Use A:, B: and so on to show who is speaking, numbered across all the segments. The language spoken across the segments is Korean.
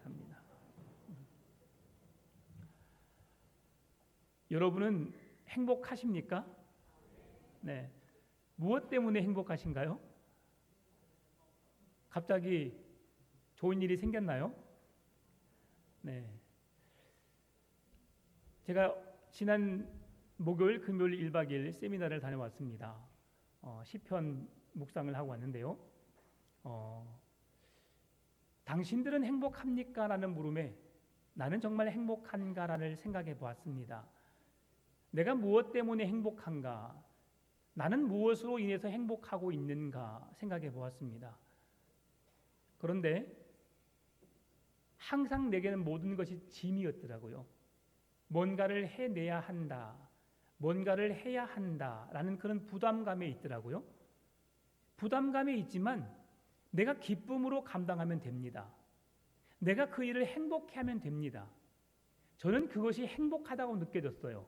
A: 감사합니다. 여러분은 행복하십니까? 네. 무엇 때문에 행복하신가요? 갑자기 좋은 일이 생겼나요? 네. 제가 지난 목요일, 금요일 1박 2일 세미나를 다녀왔습니다. 시편 묵상을 하고 왔는데요. 당신들은 행복합니까? 라는 물음에 나는 정말 행복한가라를 생각해 보았습니다. 내가 무엇 때문에 행복한가? 나는 무엇으로 인해서 행복하고 있는가 생각해 보았습니다. 그런데 항상 내게는 모든 것이 짐이었더라고요. 뭔가를 해내야 한다, 뭔가를 해야 한다라는 그런 부담감에 있더라고요. 부담감에 있지만 내가 기쁨으로 감당하면 됩니다. 내가 그 일을 행복해 하면 됩니다. 저는 그것이 행복하다고 느껴졌어요.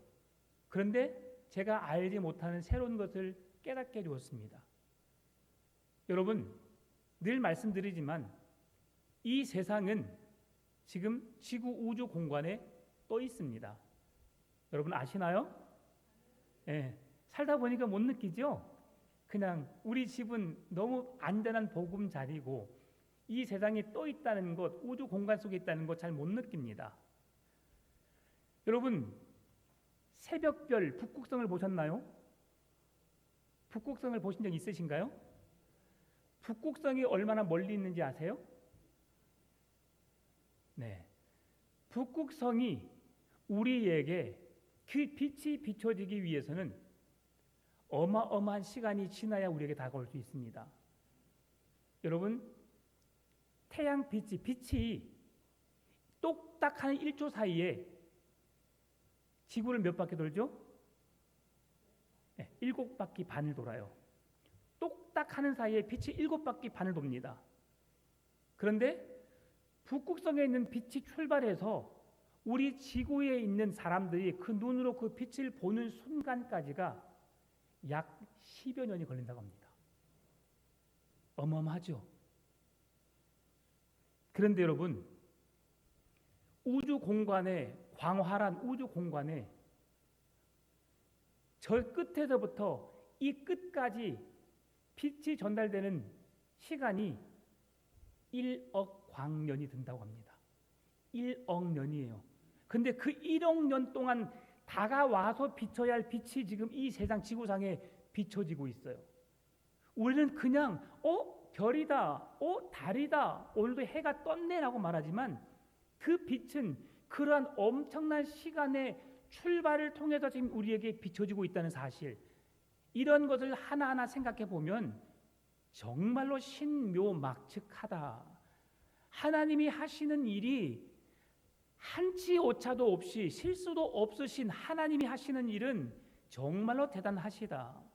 A: 그런데 제가 알지 못하는 새로운 것을 깨닫게 되었습니다. 여러분, 늘 말씀드리지만 이 세상은 지금 지구 우주 공간에 떠 있습니다. 여러분 아시나요? 네, 살다 보니까 못 느끼죠? 그냥 우리 집은 너무 안전한 보금자리고 이 세상에 떠 있다는 것, 우주 공간 속에 있다는 것 잘 못 느낍니다. 여러분, 새벽별 북극성을 보셨나요? 북극성을 보신 적 있으신가요? 북극성이 얼마나 멀리 있는지 아세요? 네. 북극성이 우리에게 그 빛이 비춰지기 위해서는 어마어마한 시간이 지나야 우리에게 다가올 수 있습니다. 여러분, 빛이 똑딱 한 1초 사이에 지구를 몇 바퀴 돌죠? 네, 7바퀴 반을 돌아요. 똑딱 하는 사이에 빛이 7바퀴 반을 돕니다. 그런데 북극성에 있는 빛이 출발해서 우리 지구에 있는 사람들이 그 눈으로 그 빛을 보는 순간까지가 약 10여 년이 걸린다고 합니다. 어마어마하죠? 그런데 여러분, 우주 공간에, 광활한 우주 공간에 저 끝에서부터 이 끝까지 빛이 전달되는 시간이 1억 광년이 든다고 합니다. 1억 년이에요. 근데 그 1억 년 동안 다가와서 비춰야 할 빛이 지금 이 세상 지구상에 비춰지고 있어요. 우리는 그냥 별이다, 달이다, 오늘도 해가 떴네라고 말하지만 그 빛은 그러한 엄청난 시간의 출발을 통해서 지금 우리에게 비춰지고 있다는 사실, 이런 것을 하나하나 생각해 보면 정말로 신묘막측하다. 하나님이 하시는 일이 한치 오차도 없이 실수도 없으신 하나님이 하시는 일은 정말로 대단하시다.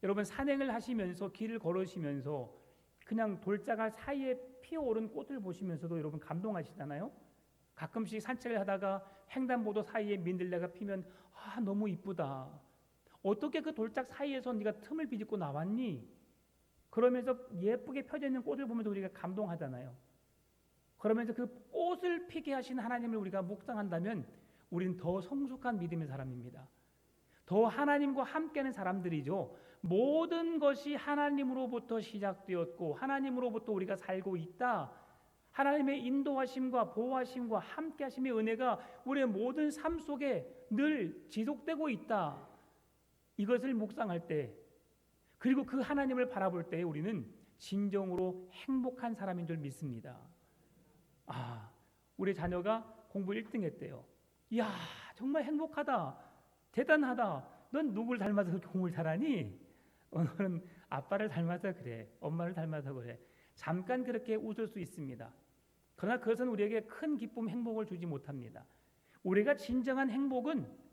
A: 여러분, 산행을 하시면서 길을 걸으시면서 그냥 돌자갈 사이에 피어오른 꽃을 보시면서도 여러분 감동하시잖아요. 가끔씩 산책을 하다가 횡단보도 사이에 민들레가 피면 너무 이쁘다. 어떻게 그 돌짝 사이에서 네가 틈을 비집고 나왔니? 그러면서 예쁘게 펴져 있는 꽃을 보면서 우리가 감동하잖아요. 그러면서 그 꽃을 피게 하신 하나님을 우리가 묵상한다면 우리는 더 성숙한 믿음의 사람입니다. 더 하나님과 함께하는 사람들이죠. 모든 것이 하나님으로부터 시작되었고 하나님으로부터 우리가 살고 있다. 하나님의 인도하심과 보호하심과 함께하심의 은혜가 우리의 모든 삶 속에 늘 지속되고 있다. 이것을 묵상할 때, 그리고 그 하나님을 바라볼 때 우리는 진정으로 행복한 사람인 줄 믿습니다. 우리 자녀가 공부 1등 했대요. 이야, 정말 행복하다. 대단하다. 넌 누굴 닮아서 그렇게 공부를 잘하니? 너는 아빠를 닮아서 그래. 엄마를 닮아서 그래. 잠깐 그렇게 웃을 수 있습니다. 그러나 그것은 우리에게 큰 기쁨, 행복을 주지 못합니다. 우리가 진정한 행복은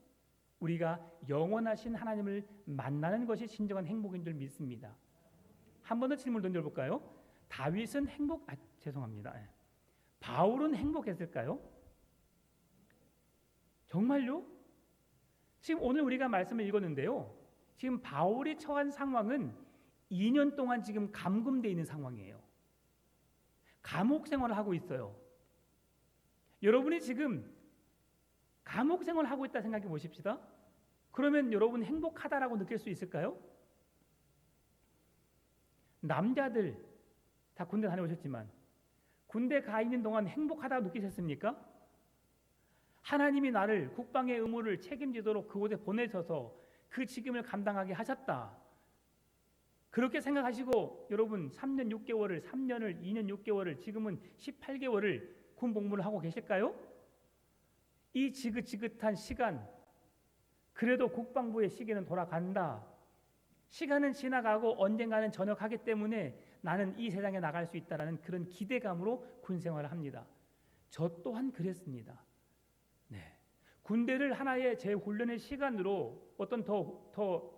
A: 우리가 영원하신 하나님을 만나는 것이 진정한 행복인 줄 믿습니다. 한 번 더 질문 던져볼까요? 다윗은 죄송합니다. 바울은 행복했을까요? 정말요? 지금 오늘 우리가 말씀을 읽었는데요. 지금 바울이 처한 상황은 2년 동안 지금 감금되어 있는 상황이에요. 감옥 생활을 하고 있어요. 여러분이 지금 감옥 생활을 하고 있다 생각해 보십시다. 그러면 여러분 행복하다라고 느낄 수 있을까요? 남자들 다 군대 다녀오셨지만 군대 가 있는 동안 행복하다고 느끼셨습니까? 하나님이 나를 국방의 의무를 책임지도록 그곳에 보내셔서 그 책임을 감당하게 하셨다. 그렇게 생각하시고 여러분 3년 6개월을 3년을 2년 6개월을 지금은 18개월을 군 복무를 하고 계실까요? 이 지긋지긋한 시간, 그래도 국방부의 시계는 돌아간다. 시간은 지나가고 언젠가는 전역하기 때문에 나는 이 세상에 나갈 수 있다라는 그런 기대감으로 군 생활을 합니다. 저 또한 그랬습니다. 네. 군대를 하나의 제 훈련의 시간으로 어떤 더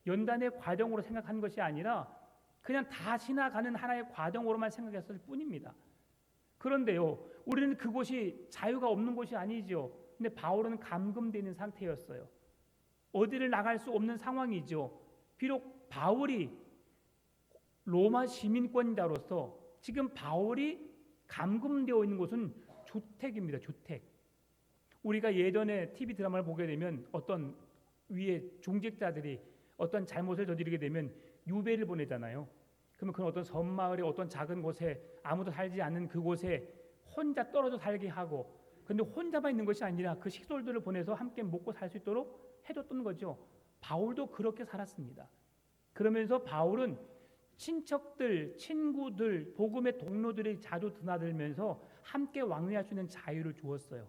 A: 연단의 과정으로 생각한 것이 아니라 그냥 다 지나가는 하나의 과정으로만 생각했을 뿐입니다. 그런데요, 우리는 그곳이 자유가 없는 곳이 아니죠. 근데 바울은 감금되어 있는 상태였어요. 어디를 나갈 수 없는 상황이죠. 비록 바울이 로마 시민권자로서 지금 바울이 감금되어 있는 곳은 주택입니다. 주택. 우리가 예전에 TV 드라마를 보게 되면 어떤 위에 중직자들이 어떤 잘못을 저지르게 되면 유배를 보내잖아요. 그러면 그런 어떤 섬마을의 어떤 작은 곳에 아무도 살지 않는 그곳에 혼자 떨어져 살게 하고, 근데 혼자만 있는 것이 아니라 그 식솔들을 보내서 함께 먹고 살 수 있도록 해줬던 거죠. 바울도 그렇게 살았습니다. 그러면서 바울은 친척들, 친구들, 복음의 동료들이 자주 드나들면서 함께 왕래할 수 있는 자유를 주었어요.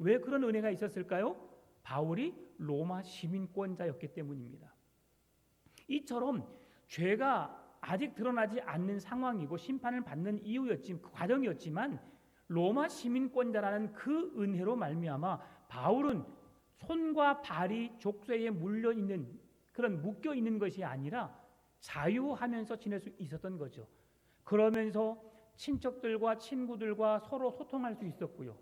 A: 왜 그런 은혜가 있었을까요? 바울이 로마 시민권자였기 때문입니다. 이처럼 죄가 아직 드러나지 않는 상황이고 심판을 받는 이유였지만 그 과정이었지만 로마 시민권자라는 그 은혜로 말미암아 바울은 손과 발이 족쇄에 물려 있는 그런 묶여 있는 것이 아니라 자유하면서 지낼 수 있었던 거죠. 그러면서 친척들과 친구들과 서로 소통할 수 있었고요.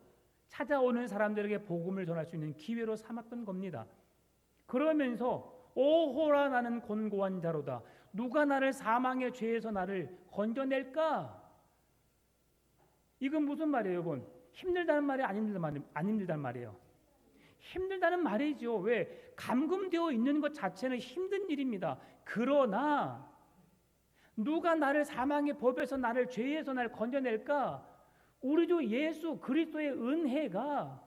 A: 찾아오는 사람들에게 복음을 전할 수 있는 기회로 삼았던 겁니다. 그러면서 오호라 나는 곤고한 자로다. 누가 나를 사망의 죄에서 나를 건져낼까? 이건 무슨 말이에요, 여러분? 힘들다는 말이 안 힘들다는 말이에요. 힘들다는 말이죠. 왜? 감금되어 있는 것 자체는 힘든 일입니다. 그러나 누가 나를 사망의 법에서 나를 죄에서 나를 건져낼까? 우리 주 예수 그리스도의 은혜가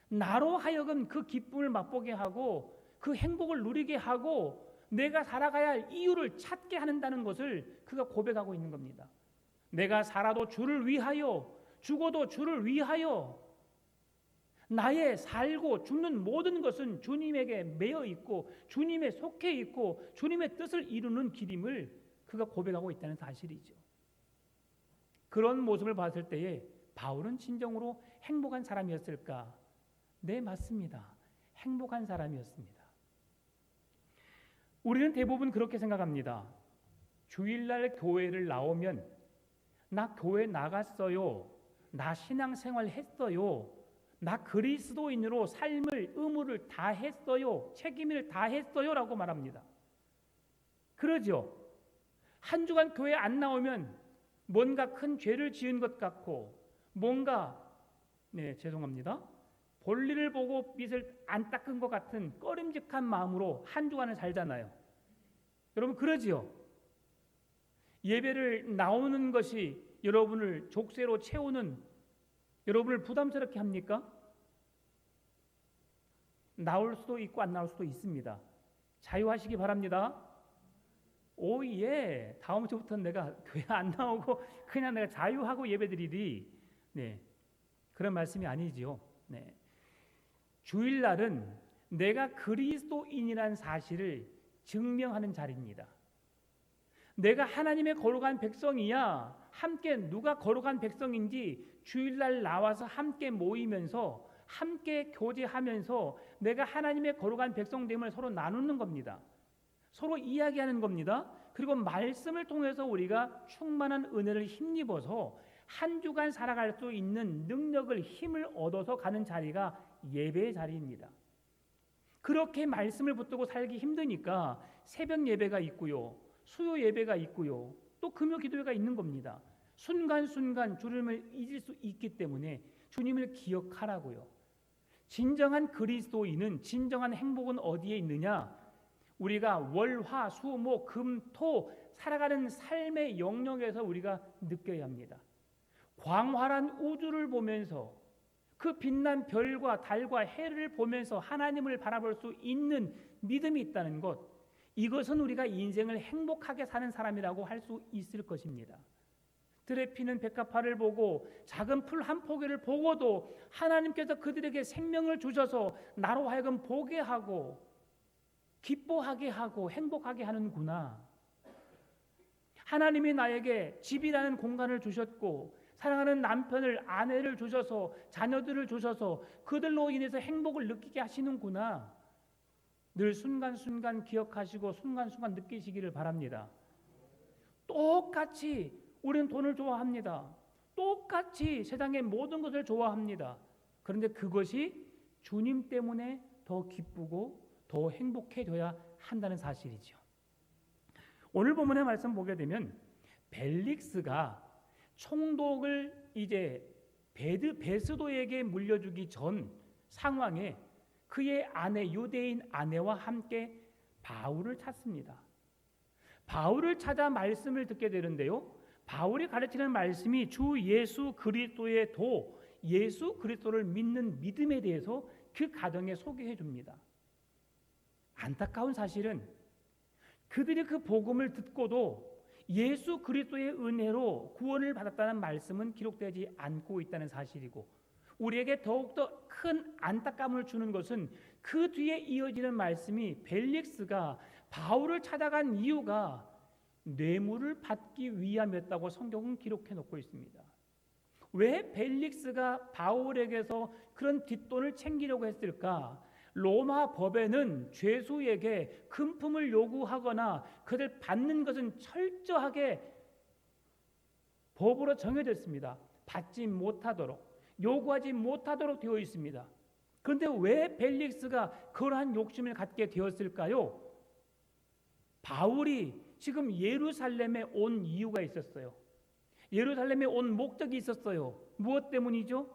A: 나로 하여금 그 기쁨을 맛보게 하고 그 행복을 누리게 하고 내가 살아가야 할 이유를 찾게 한다는 것을 그가 고백하고 있는 겁니다. 내가 살아도 주를 위하여 죽어도 주를 위하여 나의 살고 죽는 모든 것은 주님에게 매여 있고 주님에 속해 있고 주님의 뜻을 이루는 길임을 그가 고백하고 있다는 사실이죠. 그런 모습을 봤을 때에 바울은 진정으로 행복한 사람이었을까? 네, 맞습니다. 행복한 사람이었습니다. 우리는 대부분 그렇게 생각합니다. 주일날 교회를 나오면 나 교회 나갔어요. 나 신앙생활 했어요. 나 그리스도인으로 삶을 의무를 다 했어요. 책임을 다 했어요. 라고 말합니다. 그러죠. 한 주간 교회 안 나오면 뭔가 큰 죄를 지은 것 같고 뭔가 죄송합니다. 볼일을 보고 빚을 안 닦은 것 같은 꺼림직한 마음으로 한 주간을 살잖아요. 여러분 그러지요. 예배를 나오는 것이 여러분을 족쇄로 채우는 여러분을 부담스럽게 합니까? 나올 수도 있고 안 나올 수도 있습니다. 자유하시기 바랍니다. 오예, 다음 주부터는 내가 교회 안 나오고 그냥 내가 자유하고 예배드리리. 네, 그런 말씀이 아니지요. 네, 주일날은 내가 그리스도인이라는 사실을 증명하는 자리입니다. 내가 하나님의 거룩한 백성이야. 함께 누가 거룩한 백성인지 주일날 나와서 함께 모이면서 함께 교제하면서 내가 하나님의 거룩한 백성됨을 서로 나누는 겁니다. 서로 이야기하는 겁니다. 그리고 말씀을 통해서 우리가 충만한 은혜를 힘입어서 한 주간 살아갈 수 있는 능력을 힘을 얻어서 가는 자리가 예배의 자리입니다. 그렇게 말씀을 붙들고 살기 힘드니까 새벽 예배가 있고요. 수요 예배가 있고요. 또 금요 기도회가 있는 겁니다. 순간순간 주님을 잊을 수 있기 때문에 주님을 기억하라고요. 진정한 그리스도인은, 진정한 행복은 어디에 있느냐? 우리가 월, 화, 수, 목, 금, 토 살아가는 삶의 영역에서 우리가 느껴야 합니다. 광활한 우주를 보면서 그 빛난 별과 달과 해를 보면서 하나님을 바라볼 수 있는 믿음이 있다는 것, 이것은 우리가 인생을 행복하게 사는 사람이라고 할 수 있을 것입니다. 들에 피는 백합화를 보고 작은 풀 한 포기를 보고도 하나님께서 그들에게 생명을 주셔서 나로 하여금 보게 하고 기뻐하게 하고 행복하게 하는구나. 하나님이 나에게 집이라는 공간을 주셨고 사랑하는 남편을, 아내를 주셔서 자녀들을 주셔서 그들로 인해서 행복을 느끼게 하시는구나. 늘 순간순간 기억하시고 순간순간 느끼시기를 바랍니다. 똑같이 우리는 돈을 좋아합니다. 똑같이 세상의 모든 것을 좋아합니다. 그런데 그것이 주님 때문에 더 기쁘고 더 행복해져야 한다는 사실이죠. 오늘 본문의 말씀 보게 되면 벨릭스가 총독을 이제 베스도에게 물려주기 전 상황에 그의 아내, 유대인 아내와 함께 바울을 찾습니다. 바울을 찾아 말씀을 듣게 되는데요, 바울이 가르치는 말씀이 주 예수 그리스도의 도, 예수 그리스도를 믿는 믿음에 대해서 그 가정에 소개해 줍니다. 안타까운 사실은 그들이 그 복음을 듣고도 예수 그리스도의 은혜로 구원을 받았다는 말씀은 기록되지 않고 있다는 사실이고, 우리에게 더욱더 큰 안타까움을 주는 것은 그 뒤에 이어지는 말씀이 벨릭스가 바울을 찾아간 이유가 뇌물을 받기 위함이었다고 성경은 기록해 놓고 있습니다. 왜 벨릭스가 바울에게서 그런 뒷돈을 챙기려고 했을까? 로마 법에는 죄수에게 금품을 요구하거나 그들 받는 것은 철저하게 법으로 정해져 있습니다. 받지 못하도록, 요구하지 못하도록 되어 있습니다. 그런데 왜 벨릭스가 그러한 욕심을 갖게 되었을까요? 바울이 지금 예루살렘에 온 이유가 있었어요. 예루살렘에 온 목적이 있었어요. 무엇 때문이죠?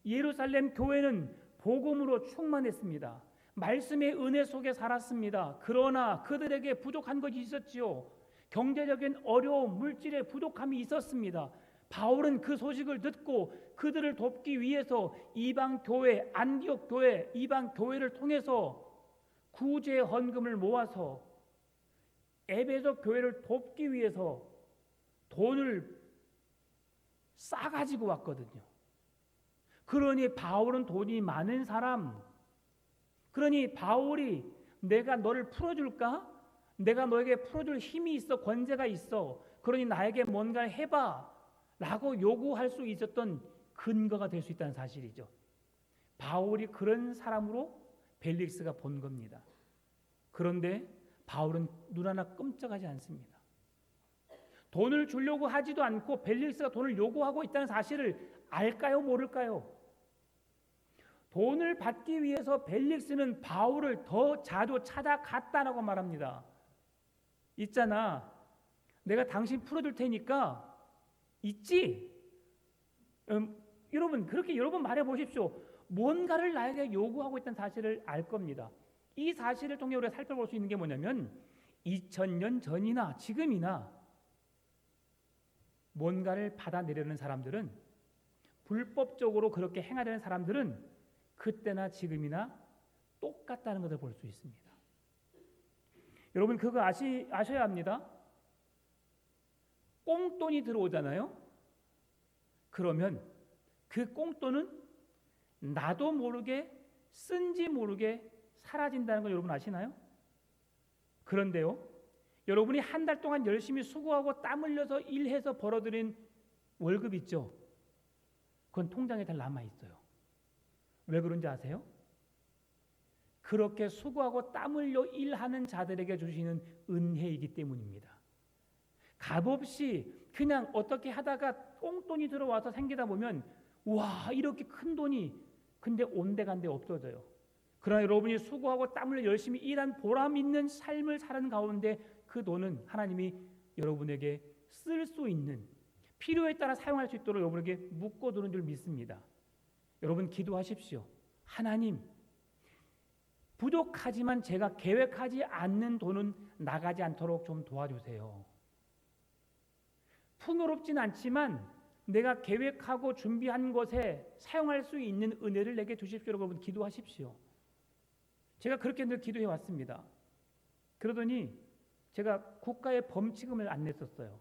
A: 예루살렘 교회는 복음으로 충만했습니다. 말씀의 은혜 속에 살았습니다. 그러나 그들에게 부족한 것이 있었지요. 경제적인 어려움, 물질의 부족함이 있었습니다. 바울은 그 소식을 듣고 그들을 돕기 위해서 이방 교회, 안디옥 교회, 이방 교회를 통해서 구제 헌금을 모아서 에베소 교회를 돕기 위해서 돈을 싸가지고 왔거든요. 그러니 바울은 돈이 많은 사람, 그러니 바울이 내가 너를 풀어줄까? 내가 너에게 풀어줄 힘이 있어, 권세가 있어, 그러니 나에게 뭔가를 해봐 라고 요구할 수 있었던 근거가 될 수 있다는 사실이죠. 바울이 그런 사람으로 벨릭스가 본 겁니다. 그런데 바울은 눈 하나 끔찍하지 않습니다. 돈을 주려고 하지도 않고 벨릭스가 돈을 요구하고 있다는 사실을 알까요, 모를까요? 돈을 받기 위해서 벨릭스는 바울을 더 자주 찾아갔다라고 말합니다. 있잖아, 내가 당신 풀어줄 테니까 있지? 여러분 그렇게 여러 번 말해 보십시오. 뭔가를 나에게 요구하고 있다는 사실을 알 겁니다. 이 사실을 통해 우리가 살펴볼 수 있는 게 뭐냐면 2000년 전이나 지금이나 뭔가를 받아내려는 사람들은, 불법적으로 그렇게 행하려는 사람들은 그때나 지금이나 똑같다는 것을 볼 수 있습니다. 여러분 그거 아셔야 합니다. 꽁돈이 들어오잖아요. 그러면 그 꽁돈은 나도 모르게 쓴지 모르게 사라진다는 걸 여러분 아시나요? 그런데요, 여러분이 한 달 동안 열심히 수고하고 땀 흘려서 일해서 벌어들인 월급 있죠? 그건 통장에 잘 남아있어요. 왜 그런지 아세요? 그렇게 수고하고 땀 흘려 일하는 자들에게 주시는 은혜이기 때문입니다. 값없이 그냥 어떻게 하다가 꽁돈이 들어와서 생기다 보면 와, 이렇게 큰 돈이, 근데 온데간데 없어져요. 그러나 여러분이 수고하고 땀 흘려 열심히 일한 보람 있는 삶을 사는 가운데 그 돈은 하나님이 여러분에게 쓸 수 있는, 필요에 따라 사용할 수 있도록 여러분에게 묶어두는 줄 믿습니다. 여러분 기도하십시오. 하나님, 부족하지만 제가 계획하지 않는 돈은 나가지 않도록 좀 도와주세요. 풍요롭진 않지만 내가 계획하고 준비한 것에 사용할 수 있는 은혜를 내게 주십시오. 여러분 기도하십시오. 제가 그렇게 늘 기도해 왔습니다. 그러더니 제가 국가의 범칙금을 안 냈었어요.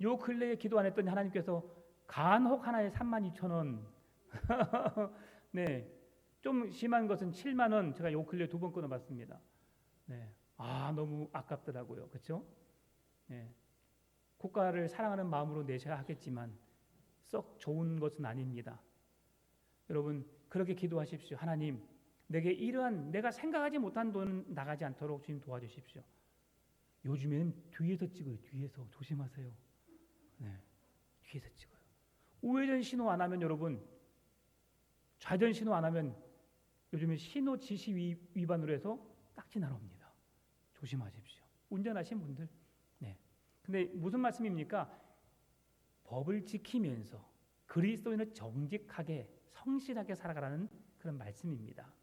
A: 요 근래에 기도 안 했더니 하나님께서 간혹 하나에 32,000원 네, 좀 심한 것은 7만 원 제가 요 근래 2번 끊어봤습니다. 네, 너무 아깝더라고요. 그렇죠? 네, 국가를 사랑하는 마음으로 내셔야 하겠지만 썩 좋은 것은 아닙니다. 여러분 그렇게 기도하십시오. 하나님, 내게 이러한 내가 생각하지 못한 돈은 나가지 않도록 주님 도와주십시오. 요즘에는 뒤에서 찍어요. 뒤에서 조심하세요. 네, 뒤에서 찍어요. 우회전 신호 안 하면 여러분, 좌전 신호 안 하면 요즘에 신호 지시 위반으로 해서 딱지 날아옵니다. 조심하십시오. 운전하신 분들. 네. 근데 무슨 말씀입니까? 법을 지키면서 그리스도인을 정직하게 성실하게 살아가라는 그런 말씀입니다.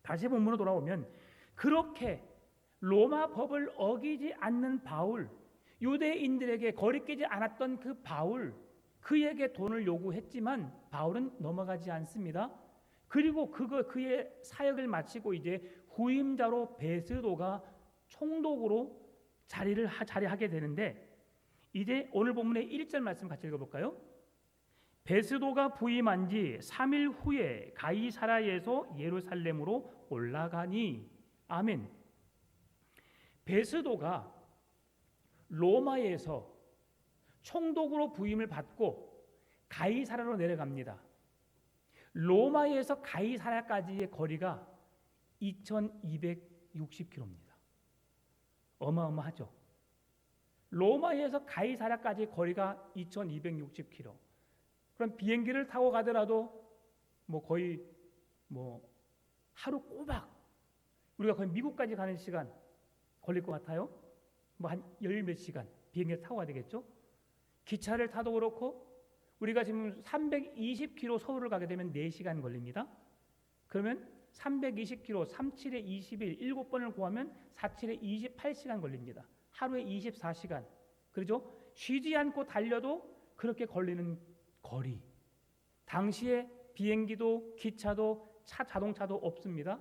A: 다시 본문으로 돌아오면 그렇게 로마 법을 어기지 않는 바울, 유대인들에게 거리끼지 않았던 그 바울, 그에게 돈을 요구했지만 바울은 넘어가지 않습니다. 그리고 그의 사역을 마치고 이제 후임자로 베스도가 총독으로 자리하게 되는데, 이제 오늘 본문의 1절 말씀 같이 읽어볼까요? 베스도가 부임한 지 3일 후에 가이사라에서 예루살렘으로 올라가니. 아멘. 베스도가 로마에서 총독으로 부임을 받고 가이사라로 내려갑니다. 로마에서 가이사라까지의 거리가 2260km입니다. 어마어마하죠. 로마에서 가이사라까지의 거리가 2260km. 그럼 비행기를 타고 가더라도 거의 하루 꼬박 우리가 거의 미국까지 가는 시간 걸릴 것 같아요. 한 열 몇 시간 비행기를 타고 가야 되겠죠. 기차를 타도 그렇고 우리가 지금 320km 서울을 가게 되면 4시간 걸립니다. 그러면 320km 37에 21 7번을 구하면 47에 28시간 걸립니다. 하루에 24시간. 그렇죠? 쉬지 않고 달려도 그렇게 걸리는 거리. 당시에 비행기도 기차도 자동차도 없습니다.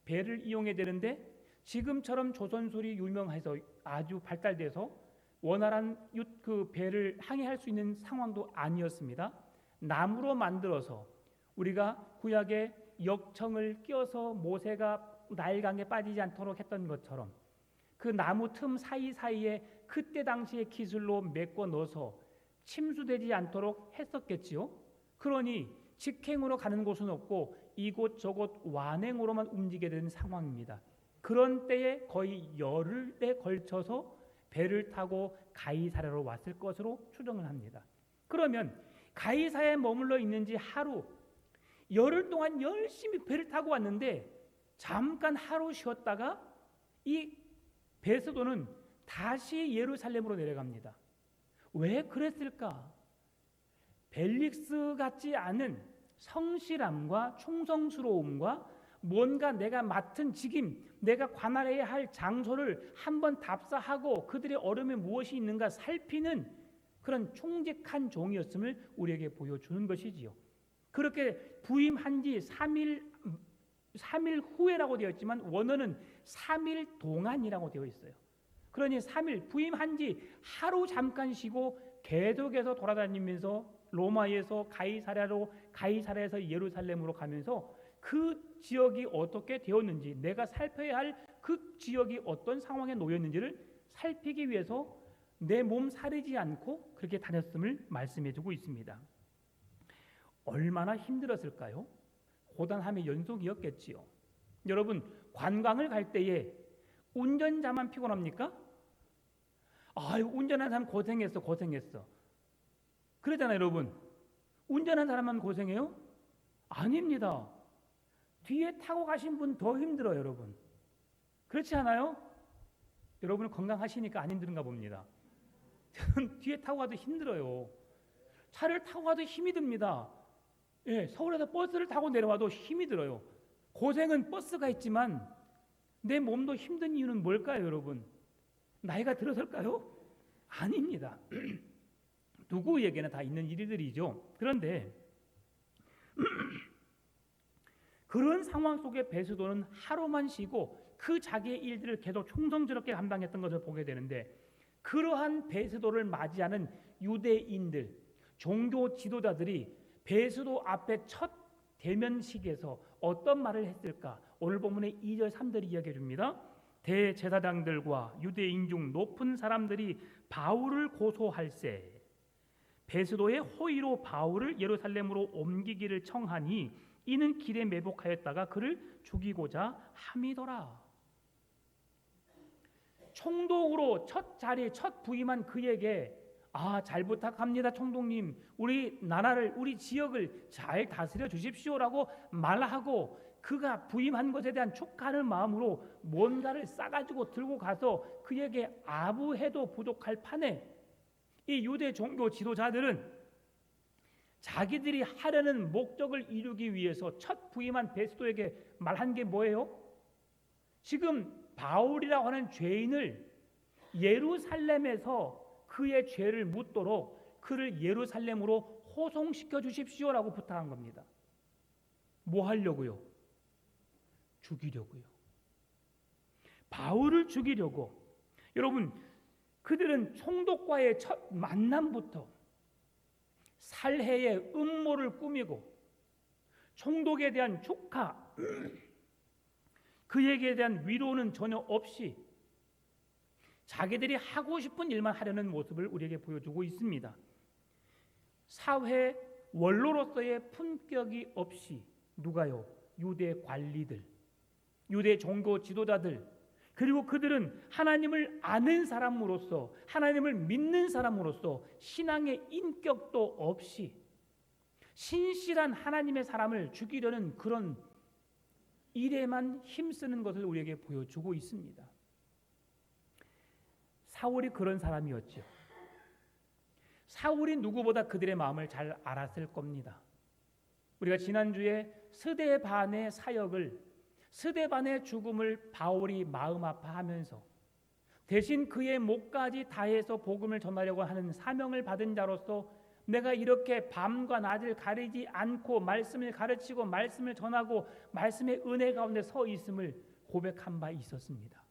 A: 배를 이용해야 되는데 지금처럼 조선술이 유명해서 아주 발달돼서 원활한 그 배를 항해할 수 있는 상황도 아니었습니다. 나무로 만들어서 우리가 구약의 역청을 껴서 모세가 나일강에 빠지지 않도록 했던 것처럼 그 나무 틈 사이사이에 그때 당시의 기술로 메꿔 넣어서 침수되지 않도록 했었겠지요. 그러니 직행으로 가는 곳은 없고 이곳저곳 완행으로만 움직이게 되는 상황입니다. 그런 때에 거의 열흘에 걸쳐서 배를 타고 가이사랴로 왔을 것으로 추정을 합니다. 그러면 가이사랴에 머물러 있는지 하루, 열흘 동안 열심히 배를 타고 왔는데 잠깐 하루 쉬었다가 이 베스도는 다시 예루살렘으로 내려갑니다. 왜 그랬을까? 벨릭스 같지 않은 성실함과 충성스러움과 뭔가 내가 맡은 직임, 내가 관할해야 할 장소를 한번 답사하고 그들의 어려움에 무엇이 있는가 살피는 그런 충직한 종이었음을 우리에게 보여주는 것이지요. 그렇게 부임한 지 3일 후에라고 되어 있지만 원어는 3일 동안이라고 되어 있어요. 그러니 3일 부임한 지 하루 잠깐 쉬고 계속해서 돌아다니면서 로마에서 가이사랴에서 예루살렘으로 가면서 그 지역이 어떻게 되었는지, 내가 살펴야 할 그 지역이 어떤 상황에 놓였는지를 살피기 위해서 내 몸 사리지 않고 그렇게 다녔음을 말씀해 주고 있습니다. 얼마나 힘들었을까요? 고단함의 연속이었겠지요. 여러분, 관광을 갈 때에 운전자만 피곤합니까? 운전한 사람 고생했어. 그러잖아요, 여러분. 운전한 사람만 고생해요? 아닙니다. 뒤에 타고 가신 분 더 힘들어요, 여러분. 그렇지 않아요? 여러분 건강하시니까 안 힘든가 봅니다. 저는 뒤에 타고 가도 힘들어요. 차를 타고 가도 힘이 듭니다. 예, 서울에서 버스를 타고 내려와도 힘이 들어요. 고생은 버스가 있지만 내 몸도 힘든 이유는 뭘까요, 여러분? 나이가 들어설까요? 아닙니다. 누구에게나 다 있는 일들이죠. 그런데 그런 상황 속에 베스도는 하루만 쉬고 그 자기의 일들을 계속 충성스럽게 감당했던 것을 보게 되는데, 그러한 베스도를 맞이하는 유대인들, 종교 지도자들이 베스도 앞에 첫 대면식에서 어떤 말을 했을까? 오늘 본문의 2절 3절이 이야기해 줍니다. 대제사장들과 유대인 중 높은 사람들이 바울을 고소할세 베스도의 호의로 바울을 예루살렘으로 옮기기를 청하니 이는 길에 매복하였다가 그를 죽이고자 함이더라. 총독으로 첫 자리, 첫 부임한 그에게 잘 부탁합니다, 총독님. 우리 나라를, 우리 지역을 잘 다스려 주십시오라고 말하고 그가 부임한 것에 대한 축하하는 마음으로 뭔가를 싸가지고 들고 가서 그에게 아부해도 부족할 판에 이 유대 종교 지도자들은 자기들이 하려는 목적을 이루기 위해서 첫 부임한 베스도에게 말한 게 뭐예요? 지금 바울이라고 하는 죄인을 예루살렘에서 그의 죄를 묻도록 그를 예루살렘으로 호송시켜 주십시오라고 부탁한 겁니다. 뭐 하려고요? 죽이려고요. 바울을 죽이려고. 여러분, 그들은 총독과의 첫 만남부터 살해의 음모를 꾸미고 총독에 대한 축하, 그에게 대한 위로는 전혀 없이 자기들이 하고 싶은 일만 하려는 모습을 우리에게 보여주고 있습니다. 사회 원로로서의 품격이 없이 누가요? 유대 관리들, 유대 종교 지도자들, 그리고 그들은 하나님을 아는 사람으로서, 하나님을 믿는 사람으로서 신앙의 인격도 없이 신실한 하나님의 사람을 죽이려는 그런 일에만 힘쓰는 것을 우리에게 보여주고 있습니다. 사울이 그런 사람이었죠. 사울이 누구보다 그들의 마음을 잘 알았을 겁니다. 우리가 지난주에 스데반의 사역을, 스데반의 죽음을 바울이 마음 아파하면서 대신 그의 목까지 다해서 복음을 전하려고 하는 사명을 받은 자로서 내가 이렇게 밤과 낮을 가리지 않고 말씀을 가르치고 말씀을 전하고 말씀의 은혜 가운데 서 있음을 고백한 바 있었습니다.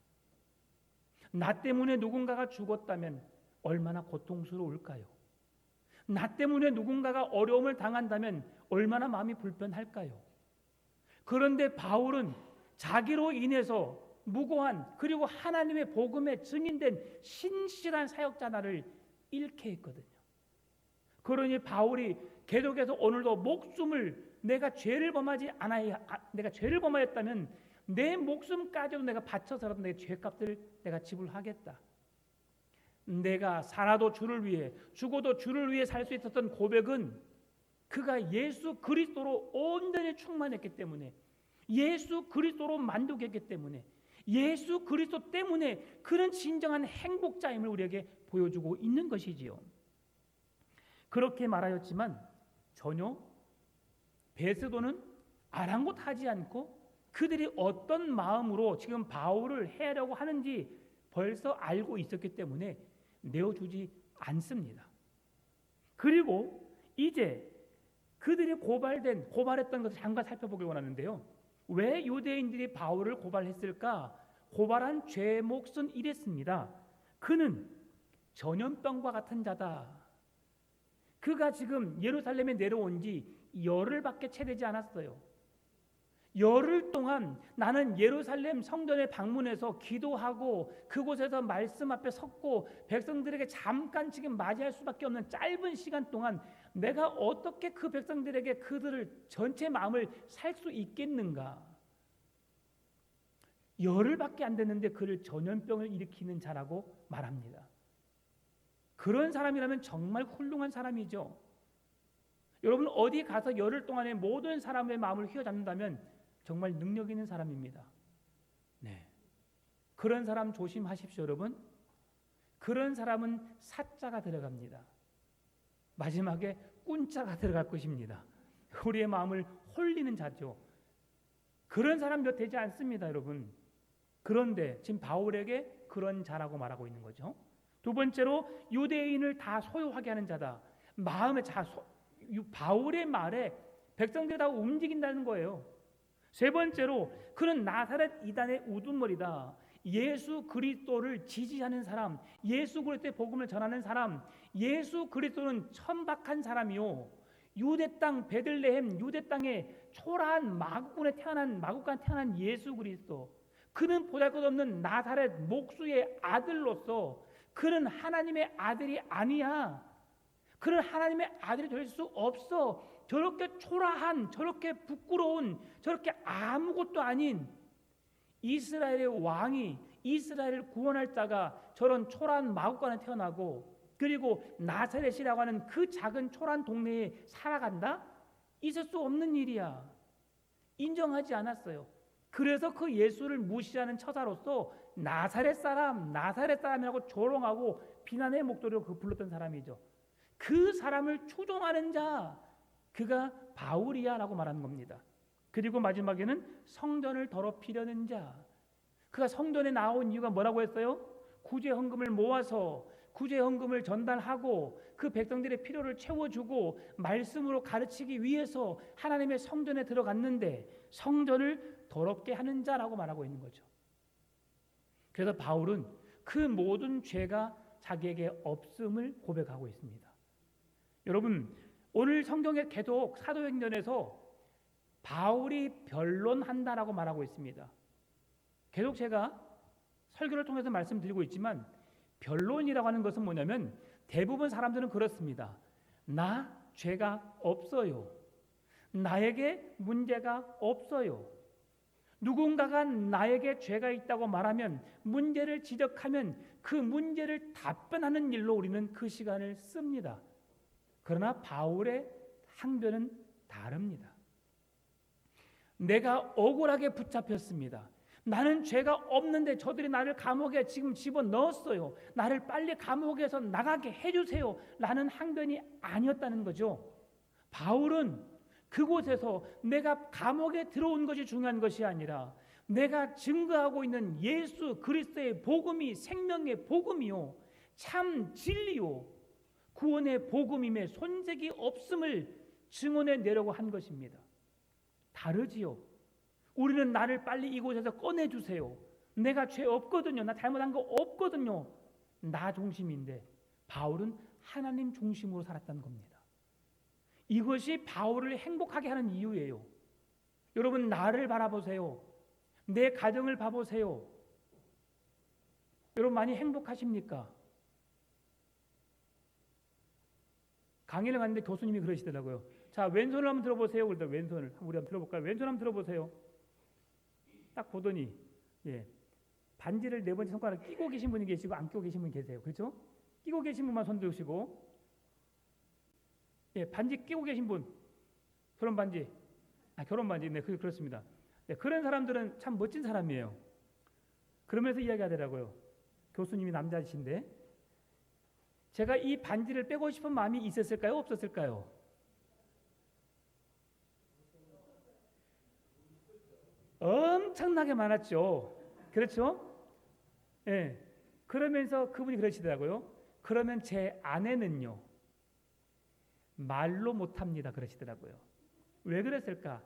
A: 나 때문에 누군가가 죽었다면 얼마나 고통스러울까요? 나 때문에 누군가가 어려움을 당한다면 얼마나 마음이 불편할까요? 그런데 바울은 자기로 인해서 무고한, 그리고 하나님의 복음에 증인된 신실한 사역자 나를 잃게 했거든요. 그러니 바울이 계속해서 오늘도 목숨을, 내가 죄를 범하였다면 내 목숨까지도 내가 바쳐서라도 내 죄값을 내가 지불하겠다. 내가 살아도 주를 위해, 죽어도 주를 위해 살 수 있었던 고백은 그가 예수 그리스도로 온전히 충만했기 때문에, 예수 그리스도로 만족했기 때문에, 예수 그리스도 때문에 그런 진정한 행복자임을 우리에게 보여주고 있는 것이지요. 그렇게 말하였지만 전혀 베스도는 아랑곳하지 않고 그들이 어떤 마음으로 지금 바울을 해하려고 하는지 벌써 알고 있었기 때문에 내어주지 않습니다. 그리고 이제 그들이 고발했던 것을 잠깐 살펴보길 원하는데요. 왜 유대인들이 바울을 고발했을까? 고발한 죄의 몫은 이랬습니다. 그는 전염병과 같은 자다. 그가 지금 예루살렘에 내려온 지 열흘밖에 채 되지 않았어요. 열흘 동안 나는 예루살렘 성전에 방문해서 기도하고 그곳에서 말씀 앞에 섰고 백성들에게 잠깐 지금 맞이할 수밖에 없는 짧은 시간 동안 내가 어떻게 그 백성들에게 그들을 전체 마음을 살 수 있겠는가? 열흘밖에 안 됐는데 그를 전염병을 일으키는 자라고 말합니다. 그런 사람이라면 정말 훌륭한 사람이죠. 여러분 어디 가서 열흘 동안에 모든 사람의 마음을 휘어잡는다면 정말 능력 있는 사람입니다. 네. 그런 사람 조심하십시오, 여러분. 그런 사람은 사자가 들어갑니다. 마지막에 꾼자가 들어갈 것입니다. 우리의 마음을 홀리는 자죠. 그런 사람 몇 되지 않습니다, 여러분. 그런데 지금 바울에게 그런 자라고 말하고 있는 거죠. 두 번째로 유대인을 다 소유하게 하는 자다. 마음의 바울의 말에 백성들이 다 움직인다는 거예요. 세 번째로 그는 나사렛 이단의 우두머리다. 예수 그리스도를 지지하는 사람, 예수 그리스도의 복음을 전하는 사람, 예수 그리스도는 천박한 사람이요, 유대 땅 베들레헴 유대 땅에 초라한 마국간에 태어난 예수 그리스도, 그는 보잘것없는 나사렛 목수의 아들로서 그는 하나님의 아들이 아니야. 그는 하나님의 아들이 될 수 없어. 저렇게 초라한, 저렇게 부끄러운, 저렇게 아무것도 아닌 이스라엘의 왕이, 이스라엘을 구원할 자가 저런 초라한 마국간에 태어나고, 그리고 나사렛이라고 하는 그 작은 초라한 동네에 살아간다? 있을 수 없는 일이야. 인정하지 않았어요. 그래서 그 예수를 무시하는 처사로서 나사렛 사람이라고 조롱하고 비난의 목소리로 불렀던 사람이죠. 그 사람을 추종하는 자, 그가 바울이야 라고 말하는 겁니다. 그리고 마지막에는 성전을 더럽히려는 자, 그가 성전에 나온 이유가 뭐라고 했어요? 구제 헌금을 모아서 구제 헌금을 전달하고 그 백성들의 필요를 채워주고 말씀으로 가르치기 위해서 하나님의 성전에 들어갔는데 성전을 더럽게 하는 자라고 말하고 있는 거죠. 그래서 바울은 그 모든 죄가 자기에게 없음을 고백하고 있습니다. 여러분, 오늘 성경에 계속 사도행전에서 바울이 변론한다라고 말하고 있습니다. 계속 제가 설교를 통해서 말씀드리고 있지만, 변론이라고 하는 것은 뭐냐면 대부분 사람들은 그렇습니다. 나 죄가 없어요. 나에게 문제가 없어요. 누군가가 나에게 죄가 있다고 말하면, 문제를 지적하면 그 문제를 답변하는 일로 우리는 그 시간을 씁니다. 그러나 바울의 항변은 다릅니다. 내가 억울하게 붙잡혔습니다. 나는 죄가 없는데 저들이 나를 감옥에 지금 집어넣었어요. 나를 빨리 감옥에서 나가게 해주세요 라는 항변이 아니었다는 거죠. 바울은 그곳에서 내가 감옥에 들어온 것이 중요한 것이 아니라 내가 증거하고 있는 예수 그리스도의 복음이 생명의 복음이요, 참 진리요, 구원의 복음임에 손색이 없음을 증언해 내려고 한 것입니다. 다르지요. 우리는 나를 빨리 이곳에서 꺼내주세요. 내가 죄 없거든요. 나 잘못한 거 없거든요. 나 중심인데 바울은 하나님 중심으로 살았다는 겁니다. 이것이 바울을 행복하게 하는 이유예요. 여러분, 나를 바라보세요. 내 가정을 봐보세요. 여러분 많이 행복하십니까? 강의를 갔는데 교수님이 그러시더라고요. 자, 왼손을 한번 들어보세요. 그러다 왼손을 우리 한번 들어볼까요? 왼손 한번 들어보세요. 딱 보더니 반지를 네 번째 손가락 끼고 계신 분이 계시고 안 끼고 계신 분이 계세요. 그렇죠? 끼고 계신 분만 손 드시고, 반지 끼고 계신 분, 결혼 반지, 네, 그렇습니다. 네, 그런 사람들은 참 멋진 사람이에요. 그러면서 이야기하더라고요. 교수님이 남자이신데, 제가 이 반지를 빼고 싶은 마음이 있었을까요? 없었을까요? 엄청나게 많았죠. 그렇죠? 예. 그러면서 그분이 그러시더라고요. 그러면 제 아내는요, 말로 못합니다. 그러시더라고요. 왜 그랬을까?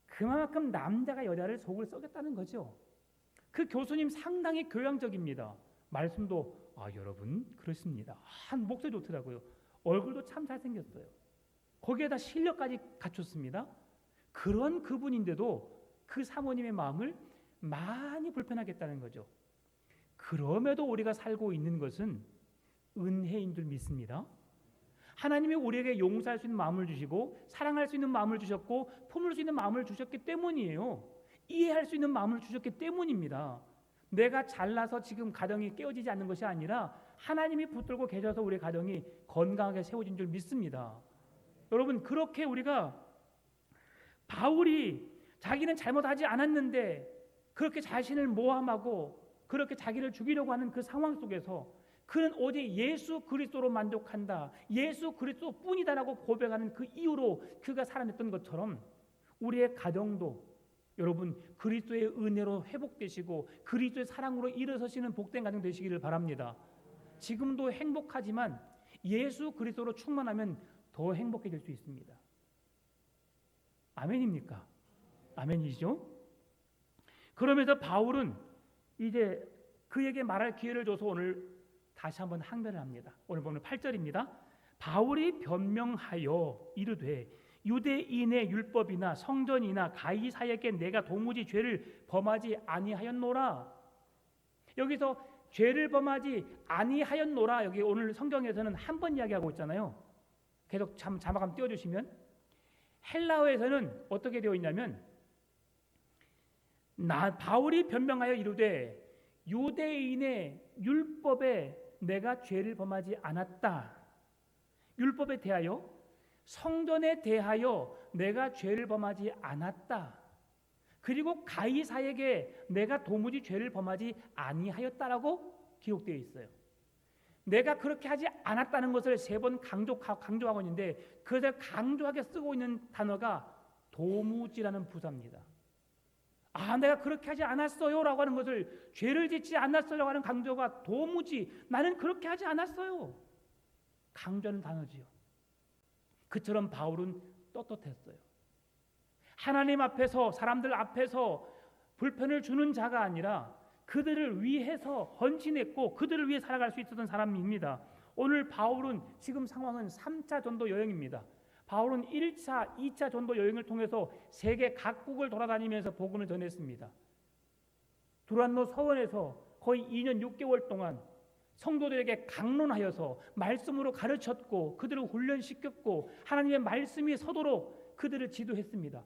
A: 그만큼 남자가 여자를 속을 썩였다는 거죠. 그 교수님 상당히 교양적입니다. 말씀도 여러분 그렇습니다. 한 목소리 좋더라고요. 얼굴도 참 잘생겼어요. 거기에다 실력까지 갖췄습니다. 그런 그분인데도 그 사모님의 마음을 많이 불편하게 했다는 거죠. 그럼에도 우리가 살고 있는 것은 은혜인 줄 믿습니다. 하나님이 우리에게 용서할 수 있는 마음을 주시고 사랑할 수 있는 마음을 주셨고 품을 수 있는 마음을 주셨기 때문이에요. 이해할 수 있는 마음을 주셨기 때문입니다. 내가 잘나서 지금 가정이 깨어지지 않는 것이 아니라 하나님이 붙들고 계셔서 우리 가정이 건강하게 세워진 줄 믿습니다. 여러분, 그렇게 우리가 바울이 자기는 잘못하지 않았는데 그렇게 자신을 모함하고 그렇게 자기를 죽이려고 하는 그 상황 속에서 그는 오직 예수 그리스도로 만족한다, 예수 그리스도뿐이다라고 고백하는 그 이유로 그가 살아냈던 것처럼 우리의 가정도 여러분 그리스도의 은혜로 회복되시고 그리스도의 사랑으로 일어서시는 복된 가정 되시기를 바랍니다. 지금도 행복하지만 예수 그리스도로 충만하면 더 행복해질 수 있습니다. 아멘입니까? 아멘이죠? 그러면서 바울은 이제 그에게 말할 기회를 줘서 오늘 다시 한번 항변을 합니다. 오늘 보면 8절입니다. 바울이 변명하여 이르되 유대인의 율법이나 성전이나 가이사에게 내가 도무지 죄를 범하지 아니하였노라. 여기서 죄를 범하지 아니하였노라, 여기 오늘 성경에서는 한 번 이야기하고 있잖아요. 계속 자막 한번 띄워주시면, 헬라어에서는 어떻게 되어 있냐면 바울이 변명하여 이르되 유대인의 율법에 내가 죄를 범하지 않았다. 율법에 대하여, 성전에 대하여 내가 죄를 범하지 않았다. 그리고 가이사에게 내가 도무지 죄를 범하지 아니하였다라고 기록되어 있어요. 내가 그렇게 하지 않았다는 것을 3번 강조하고 있는데, 그것을 강조하게 쓰고 있는 단어가 도무지라는 부사입니다. 내가 그렇게 하지 않았어요 라고 하는 것을, 죄를 짓지 않았어요 라고 하는 강조가 도무지, 나는 그렇게 하지 않았어요, 강조하는 단어지요. 그처럼 바울은 떳떳했어요. 하나님 앞에서, 사람들 앞에서 불편을 주는 자가 아니라 그들을 위해서 헌신했고 그들을 위해 살아갈 수 있었던 사람입니다. 오늘 바울은, 지금 상황은 3차 전도 여행입니다. 바울은 1차, 2차 전도 여행을 통해서 세계 각국을 돌아다니면서 복음을 전했습니다. 두란노 서원에서 거의 2년 6개월 동안 성도들에게 강론하여서 말씀으로 가르쳤고 그들을 훈련시켰고 하나님의 말씀이 서도록 그들을 지도했습니다.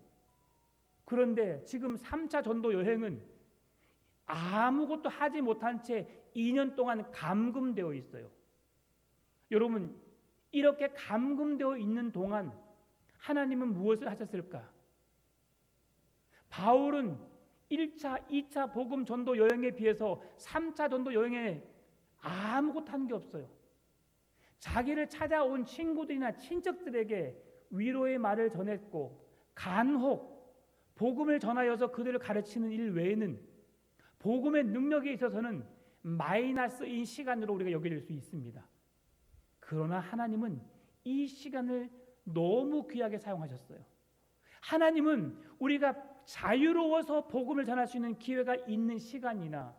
A: 그런데 지금 3차 전도 여행은 아무것도 하지 못한 채 2년 동안 감금되어 있어요. 여러분, 이렇게 감금되어 있는 동안 하나님은 무엇을 하셨을까? 바울은 1차, 2차 복음 전도 여행에 비해서 3차 전도 여행에 아무것도 한 게 없어요. 자기를 찾아온 친구들이나 친척들에게 위로의 말을 전했고 간혹 복음을 전하여서 그들을 가르치는 일 외에는 복음의 능력에 있어서는 마이너스인 시간으로 우리가 여겨질 수 있습니다. 그러나 하나님은 이 시간을 너무 귀하게 사용하셨어요. 하나님은 우리가 자유로워서 복음을 전할 수 있는 기회가 있는 시간이나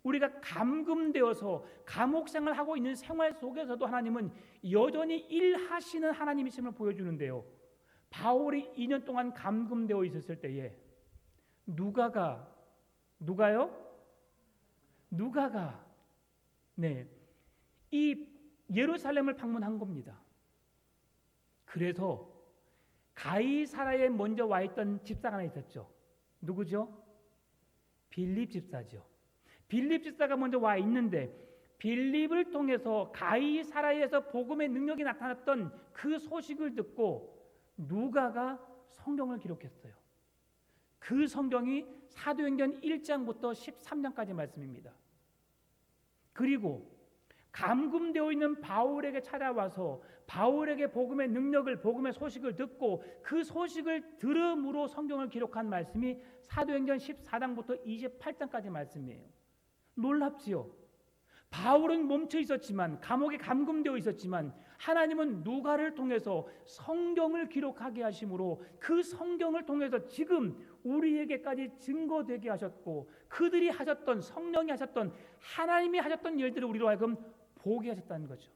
A: 우리가 감금되어서 감옥 생활하고 있는 생활 속에서도 하나님은 여전히 일하시는 하나님이심을 보여주는데요. 바울이 2년 동안 감금되어 있었을 때에 누가가 이 예루살렘을 방문한 겁니다. 그래서 가이사라에 먼저 와 있던 집사가 하나 있었죠. 누구죠? 빌립 집사죠. 빌립 집사가 먼저 와 있는데 빌립을 통해서 가이사라에서 복음의 능력이 나타났던 그 소식을 듣고 누가가 성경을 기록했어요. 그 성경이 사도행전 1장부터 13장까지 말씀입니다. 그리고 감금되어 있는 바울에게 찾아와서 바울에게 복음의 능력을, 복음의 소식을 듣고 그 소식을 들음으로 성경을 기록한 말씀이 사도행전 14장부터 28장까지 말씀이에요. 놀랍지요? 바울은 멈춰 있었지만, 감옥에 감금되어 있었지만 하나님은 누가를 통해서 성경을 기록하게 하심으로 그 성경을 통해서 지금 우리에게까지 증거되게 하셨고 그들이 하셨던, 성령이 하셨던, 하나님이 하셨던 일들을 우리로 하여금 보게 하셨다는 거죠.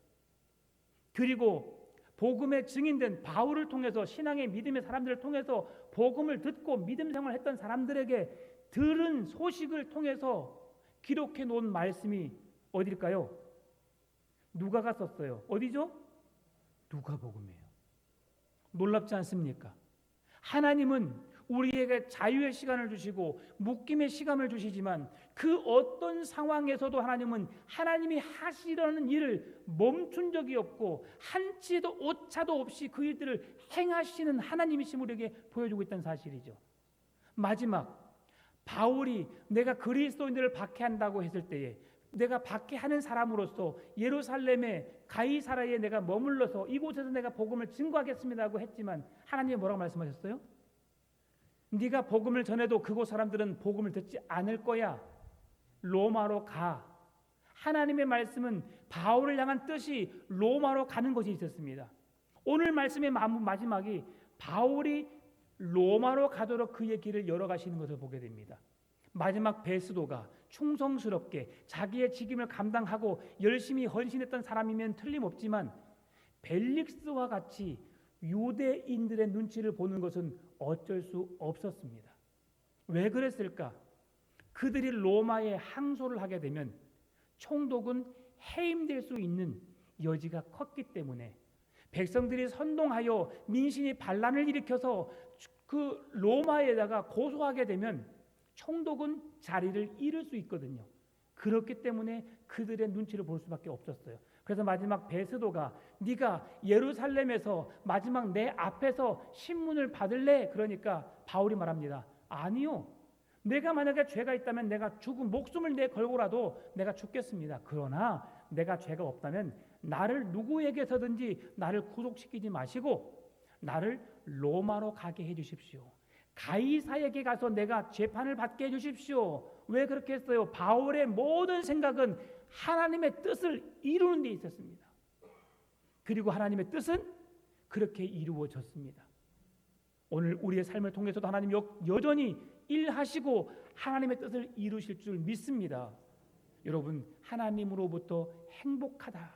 A: 그리고 복음의 증인된 바울을 통해서, 신앙의 믿음의 사람들을 통해서 복음을 듣고 믿음 생활을 했던 사람들에게 들은 소식을 통해서 기록해 놓은 말씀이 어딜까요? 누가가 썼어요. 어디죠? 누가복음이에요. 놀랍지 않습니까? 하나님은 우리에게 자유의 시간을 주시고 묶임의 시간을 주시지만 그 어떤 상황에서도 하나님은 하나님이 하시려는 일을 멈춘 적이 없고 한치의 오차도 없이 그 일들을 행하시는 하나님이심을 우리에게 보여주고 있다는 사실이죠. 마지막, 바울이 내가 그리스도인들을 박해한다고 했을 때에 내가 밖에 하는 사람으로서 예루살렘의 가이사라에 내가 머물러서 이곳에서 내가 복음을 증거하겠습니다고 했지만 하나님이 뭐라고 말씀하셨어요? 네가 복음을 전해도 그곳 사람들은 복음을 듣지 않을 거야. 로마로 가. 하나님의 말씀은 바울을 향한 뜻이 로마로 가는 것이 있었습니다. 오늘 말씀의 마지막이 바울이 로마로 가도록 그의 길을 열어가시는 것을 보게 됩니다. 마지막 베스도가 충성스럽게 자기의 직임을 감당하고 열심히 헌신했던 사람이면 틀림없지만 벨릭스와 같이 유대인들의 눈치를 보는 것은 어쩔 수 없었습니다. 왜 그랬을까? 그들이 로마에 항소를 하게 되면 총독은 해임될 수 있는 여지가 컸기 때문에 백성들이 선동하여 민심이 반란을 일으켜서 그 로마에다가 고소하게 되면 총독은 자리를 잃을 수 있거든요. 그렇기 때문에 그들의 눈치를 볼 수밖에 없었어요. 그래서 마지막 베스도가 네가 예루살렘에서 마지막 내 앞에서 신문을 받을래? 그러니까 바울이 말합니다. 아니요. 내가 만약에 죄가 있다면 내가 목숨을 내 걸고라도 내가 죽겠습니다. 그러나 내가 죄가 없다면 나를 누구에게서든지 나를 구속시키지 마시고 나를 로마로 가게 해주십시오. 가이사에게 가서 내가 재판을 받게 해주십시오. 왜 그렇게 했어요? 바울의 모든 생각은 하나님의 뜻을 이루는 데 있었습니다. 그리고 하나님의 뜻은 그렇게 이루어졌습니다. 오늘 우리의 삶을 통해서도 하나님 여전히 일하시고 하나님의 뜻을 이루실 줄 믿습니다. 여러분, 하나님으로부터 행복하다,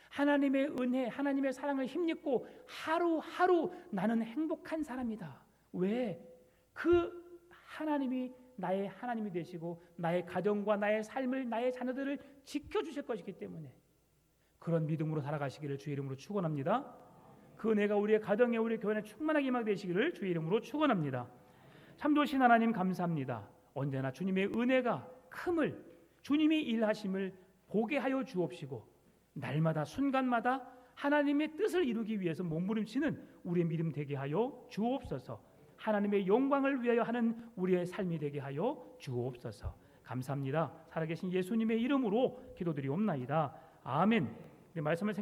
A: 하나님의 은혜, 하나님의 사랑을 힘입고 하루하루 나는 행복한 사람이다. 왜? 그 하나님이 나의 하나님이 되시고 나의 가정과 나의 삶을, 나의 자녀들을 지켜주실 것이기 때문에 그런 믿음으로 살아가시기를 주의 이름으로 축원합니다. 그 은혜가 우리의 가정에, 우리 교회에 충만하게 임하되시기를 주의 이름으로 축원합니다. 참 좋으신 하나님 감사합니다. 언제나 주님의 은혜가 큼을, 주님이 일하심을 보게 하여 주옵시고 날마다 순간마다 하나님의 뜻을 이루기 위해서 몸부림치는 우리의 믿음 되게 하여 주옵소서. 하나님의 영광을 위하여 하는 우리의 삶이 되게 하여 주옵소서. 감사합니다. 살아계신 예수님의 이름으로 기도드리옵나이다. 아멘. 말씀을